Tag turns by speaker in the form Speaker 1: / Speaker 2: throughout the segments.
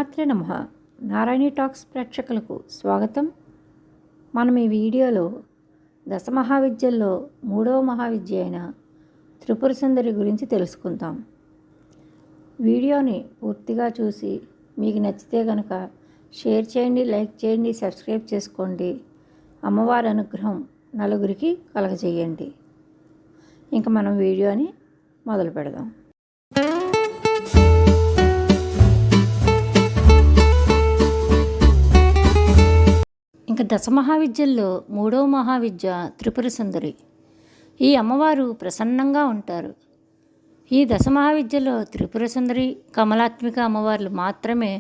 Speaker 1: మాత్రే నమః. నారాయణి టాక్స్ ప్రేక్షకులకు స్వాగతం. మనం ఈ వీడియోలో దశమహావిద్యల్లో 3వ మహావిద్య అయిన త్రిపుర సుందరి గురించి తెలుసుకుందాం. వీడియోని పూర్తిగా చూసి మీకు నచ్చితే కనుక షేర్ చేయండి, లైక్ చేయండి, సబ్స్క్రైబ్ చేసుకోండి. అమ్మవారి అనుగ్రహం నలుగురికి కలగజేయండి. ఇంకా మనం వీడియోని మొదలు పెడదాం. ఇంకా దశమహావిద్యల్లో 3వ మహావిద్య త్రిపుర సుందరి. ఈ అమ్మవారు ప్రసన్నంగా ఉంటారు. ఈ దశమహావిద్యలో త్రిపుర సుందరి, కమలాత్మిక అమ్మవార్లు మాత్రమే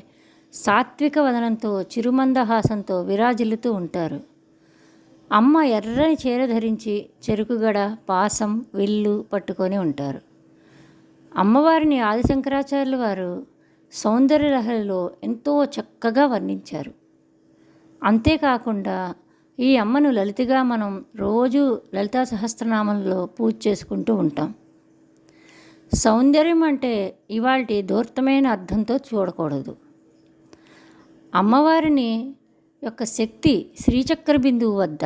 Speaker 1: సాత్విక వదనంతో చిరుమందహాసంతో విరాజిల్లుతూ ఉంటారు. అమ్మ ఎర్రని చీర ధరించి చెరుకుగడ, పాసం, విల్లు పట్టుకొని ఉంటారు. అమ్మవారిని ఆదిశంకరాచార్యుల వారు సౌందర్యలహరిలో ఎంతో చక్కగా వర్ణించారు. అంతేకాకుండా ఈ అమ్మను లలితగా మనం రోజు లలితా సహస్రనామంలో పూజ చేసుకుంటూ ఉంటాం. సౌందర్యం అంటే ఇవాల్టి దూర్తమైన అర్థంతో చూడకూడదు. అమ్మవారిని యొక్క శక్తి శ్రీచక్ర బిందువు వద్ద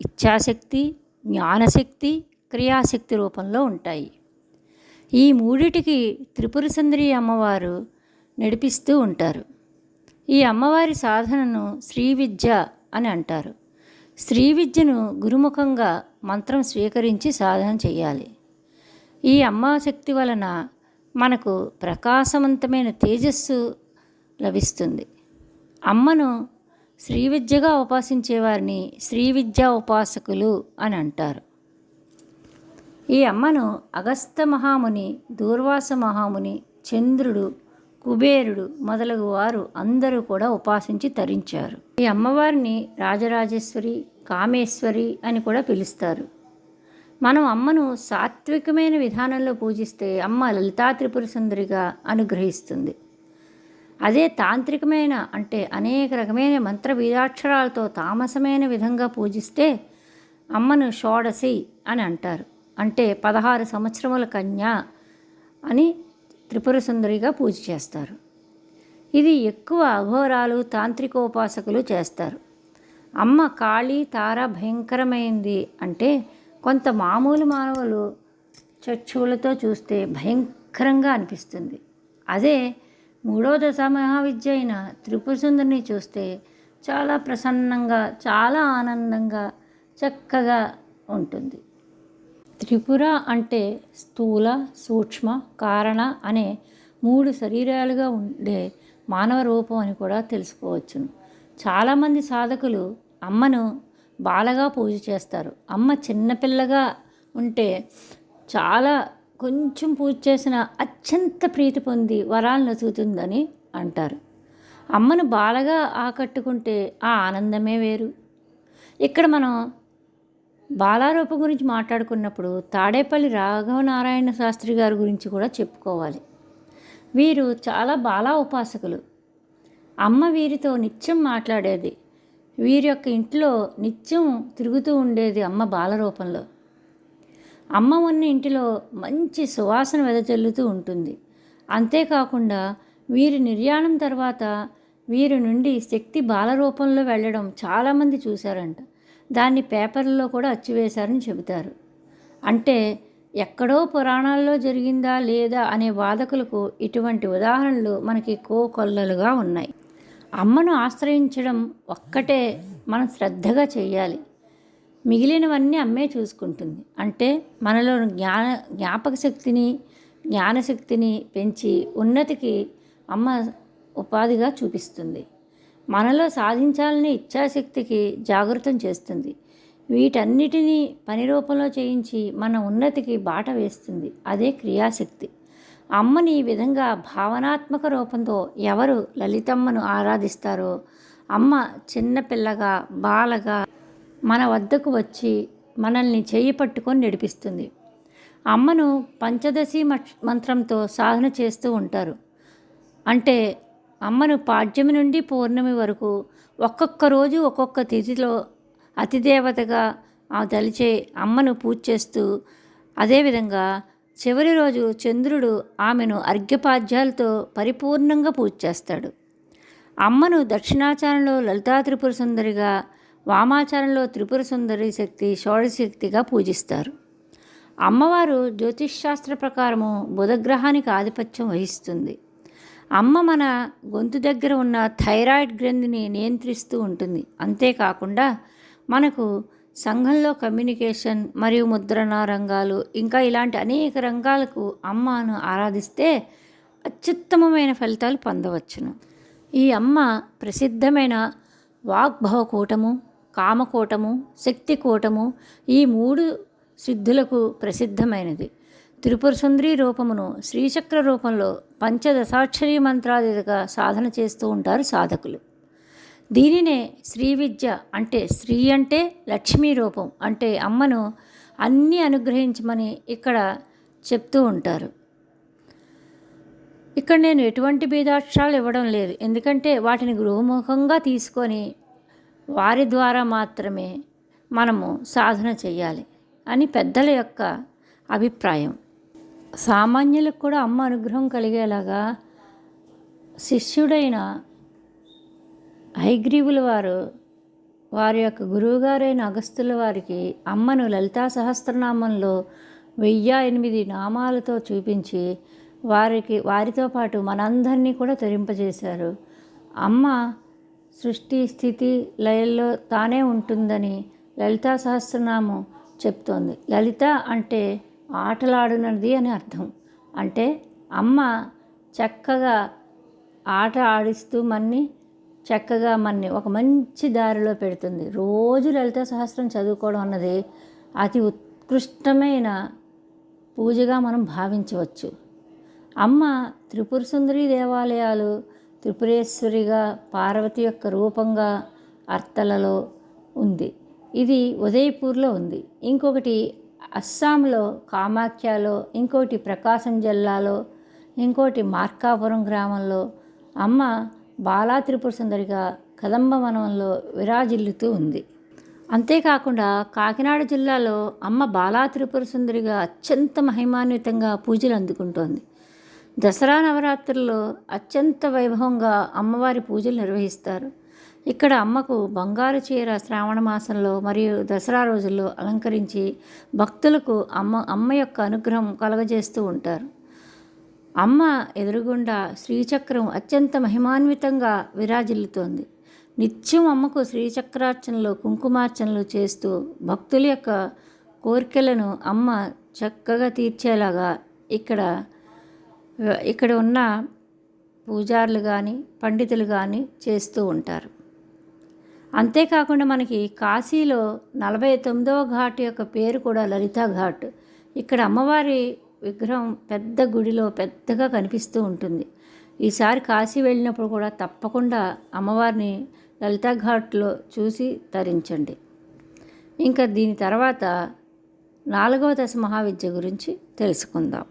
Speaker 1: ఇచ్ఛాశక్తి, జ్ఞానశక్తి, క్రియాశక్తి రూపంలో ఉంటాయి. ఈ మూడిటికి త్రిపుర సుందరి అమ్మవారు నడిపిస్తూ ఉంటారు. ఈ అమ్మవారి సాధనను శ్రీ విద్య అని అంటారు. శ్రీ విద్యను గురుముఖంగా మంత్రం స్వీకరించి సాధన చేయాలి. ఈ అమ్మ శక్తి వలన మనకు ప్రకాశవంతమైన తేజస్సు లభిస్తుంది. అమ్మను శ్రీ విద్యగా ఉపాసించే వారిని శ్రీ విద్యా ఉపాసకులు అని అంటారు. ఈ అమ్మను అగస్త్య మహాముని, దూర్వాస మహాముని, చంద్రుడు, కుబేరుడు మొదలగు వారు అందరూ కూడా ఉపాసించి తరించారు. ఈ అమ్మవారిని రాజరాజేశ్వరి, కామేశ్వరి అని కూడా పిలుస్తారు. మనం అమ్మను సాత్వికమైన విధానంలో పూజిస్తే అమ్మ లలితా త్రిపుర సుందరిగా అనుగ్రహిస్తుంది. అదే తాంత్రికమైన అంటే అనేక రకమైన మంత్ర బీజాక్షరాలతో తామసమైన విధంగా పూజిస్తే అమ్మను షోడశి అని అంటారు. అంటే 16 సంవత్సరముల కన్య అని త్రిపుర సుందరిగా పూజ చేస్తారు. ఇది ఎక్కువ అఘోరాలు, తాంత్రికోపాసకులు చేస్తారు. అమ్మ కాళీ తార భయంకరమైంది అంటే కొంత మామూలు మానవులు చక్షువులతో చూస్తే భయంకరంగా అనిపిస్తుంది. అదే 3వ దశమహావిద్య అయిన త్రిపుర సుందరిని చూస్తే చాలా ప్రసన్నంగా, చాలా ఆనందంగా, చక్కగా ఉంటుంది. త్రిపుర అంటే స్థూల, సూక్ష్మ, కారణ అనే 3 శరీరాలుగా ఉండే మానవ రూపం అని కూడా తెలుసుకోవచ్చును. చాలామంది సాధకులు అమ్మను బాలగా పూజ చేస్తారు. అమ్మ చిన్నపిల్లగా ఉంటే చాలా కొంచెం పూజ చేసిన అత్యంత ప్రీతి పొంది వరాలను నసుగుతుందని అంటారు. అమ్మను బాలగా ఆకట్టుకుంటే ఆ ఆనందమే వేరు. ఇక్కడ మనం బాలారూపం గురించి మాట్లాడుకున్నప్పుడు తాడేపల్లి రాఘవనారాయణ శాస్త్రి గారి గురించి కూడా చెప్పుకోవాలి. వీరు చాలా బాలా ఉపాసకులు. అమ్మ వీరితో నిత్యం మాట్లాడేది. వీరి యొక్క ఇంట్లో నిత్యం తిరుగుతూ ఉండేది అమ్మ బాలరూపంలో. అమ్మ ఉన్న ఇంటిలో మంచి సువాసన వెదజల్లుతూ ఉంటుంది. అంతేకాకుండా వీరి నిర్యాణం తర్వాత వీరి నుండి శక్తి బాలరూపంలో వెళ్ళడం చాలామంది చూశారంట. దాన్ని పేపర్లలో కూడా అచ్చివేశారని చెబుతారు. అంటే ఎక్కడో పురాణాల్లో జరిగిందా లేదా అనే వాదకులకు ఇటువంటి ఉదాహరణలు మనకి కోకొల్లలుగా ఉన్నాయి. అమ్మను ఆశ్రయించడం ఒక్కటే మనం శ్రద్ధగా చేయాలి. మిగిలినవన్నీ అమ్మే చూసుకుంటుంది. అంటే మనలో జ్ఞాపక శక్తిని, జ్ఞానశక్తిని పెంచి ఉన్నతికి అమ్మ ఉపాధిగా చూపిస్తుంది. మనలో సాధించాలనే ఇచ్ఛాశక్తికి జాగృతం చేస్తుంది. వీటన్నిటినీ పని రూపంలో చేయించి మన ఉన్నతికి బాట వేస్తుంది. అదే క్రియాశక్తి. అమ్మని ఈ విధంగా భావనాత్మక రూపంతో ఎవరు లలితమ్మను ఆరాధిస్తారో అమ్మ చిన్నపిల్లగా, బాలగా మన వద్దకు వచ్చి మనల్ని చేయి పట్టుకొని నడిపిస్తుంది. అమ్మను పంచదశి మంత్రంతో సాధన చేస్తూ ఉంటారు. అంటే అమ్మను పాడ్యమి నుండి పౌర్ణమి వరకు ఒక్కొక్క రోజు ఒక్కొక్క తిథిలో అతిదేవతగా తలిచే అమ్మను పూజ చేస్తూ, అదేవిధంగా చివరి రోజు చంద్రుడు ఆమెను అర్ఘ్యపాద్యాలతో పరిపూర్ణంగా పూజ చేస్తాడు. అమ్మను దక్షిణాచారంలో లలితా త్రిపుర సుందరిగా, వామాచారంలో త్రిపుర సుందరి శక్తి షోడశక్తిగా పూజిస్తారు. అమ్మవారు జ్యోతిష్శాస్త్ర ప్రకారము బుధగ్రహానికి ఆధిపత్యం వహిస్తుంది. అమ్మ మన గొంతు దగ్గర ఉన్న థైరాయిడ్ గ్రంథిని నియంత్రిస్తూ ఉంటుంది. అంతేకాకుండా మనకు సంఘంలో కమ్యూనికేషన్ మరియు ముద్రణ రంగాలు ఇంకా ఇలాంటి అనేక రంగాలకు అమ్మను ఆరాధిస్తే అత్యుత్తమమైన ఫలితాలు పొందవచ్చును. ఈ అమ్మ ప్రసిద్ధమైన వాగ్భవకూటము, కామకూటము, శక్తికూటము ఈ 3 సిద్ధులకు ప్రసిద్ధమైనది. త్రిపుర సుందరి రూపమును శ్రీచక్ర రూపంలో పంచదశాక్షరీ మంత్రాదిగా సాధన చేస్తూ ఉంటారు సాధకులు. దీనినే శ్రీ విద్య అంటే, శ్రీ అంటే లక్ష్మీ రూపం అంటే అమ్మను అన్నీ అనుగ్రహించమని ఇక్కడ చెప్తూ ఉంటారు. ఇక్కడ నేను ఎటువంటి బీజాక్షరాలు ఇవ్వడం లేదు, ఎందుకంటే వాటిని గృహముఖంగా తీసుకొని వారి ద్వారా మాత్రమే మనము సాధన చేయాలి అని పెద్దల యొక్క అభిప్రాయం. సామాన్యులకు కూడా అమ్మ అనుగ్రహం కలిగేలాగా శిష్యుడైన హయగ్రీవుల వారి యొక్క గురువుగారైన అగస్త్యుల వారికి అమ్మను లలితా సహస్రనామంలో 1008 నామాలతో చూపించి వారితో పాటు మనందరినీ కూడా తరింపజేశారు. అమ్మ సృష్టి స్థితి లయల్లో తానే ఉంటుందని లలితా సహస్రనామం చెప్తోంది. లలిత అంటే ఆటలాడునది అని అర్థం. అంటే అమ్మ చక్కగా ఆట ఆడిస్తూ చక్కగా ఒక మంచి దారిలో పెడుతుంది. రోజు లలితా సహస్రం చదువుకోవడం అన్నది అతి ఉత్కృష్టమైన పూజగా మనం భావించవచ్చు. అమ్మ త్రిపుర సుందరి దేవాలయాలు త్రిపురేశ్వరిగా, పార్వతి యొక్క రూపంగా అర్తలలో ఉంది. ఇది ఉదయపూర్లో ఉంది. ఇంకొకటి అస్సాంలో కామాఖ్యలో, ఇంకోటి ప్రకాశం జిల్లాలో, ఇంకోటి మార్కాపురం గ్రామంలో అమ్మ బాలా త్రిపుర సుందరిగా కదంబవనంలో విరాజిల్లుతూ ఉంది. అంతేకాకుండా కాకినాడ జిల్లాలో అమ్మ బాలా త్రిపుర సుందరిగా అత్యంత మహిమాన్వితంగా పూజలు అందుకుంటోంది. దసరా నవరాత్రుల్లో అత్యంత వైభవంగా అమ్మవారి పూజలు నిర్వహిస్తారు. ఇక్కడ అమ్మకు బంగారు చీర శ్రావణ మాసంలో మరియు దసరా రోజుల్లో అలంకరించి భక్తులకు అమ్మ యొక్క అనుగ్రహం కలగజేస్తూ ఉంటారు. అమ్మ ఎదురుగుండా శ్రీచక్రం అత్యంత మహిమాన్వితంగా విరాజిల్లుతోంది. నిత్యం అమ్మకు శ్రీచక్రార్చనలు, కుంకుమార్చనలు చేస్తూ భక్తుల యొక్క కోరికలను అమ్మ చక్కగా తీర్చేలాగా ఇక్కడ ఉన్న పూజారులు కానీ పండితులు కానీ చేస్తూ ఉంటారు. అంతేకాకుండా మనకి కాశీలో 49వ ఘాట్ యొక్క పేరు కూడా లలితా ఘాట్. ఇక్కడ అమ్మవారి విగ్రహం పెద్ద గుడిలో పెద్దగా కనిపిస్తూ ఉంటుంది. ఈసారి కాశీ వెళ్ళినప్పుడు కూడా తప్పకుండా అమ్మవారిని లలితా ఘాట్లో చూసి తరించండి. ఇంకా దీని తర్వాత 4వ దశ మహావిద్య గురించి తెలుసుకుందాం.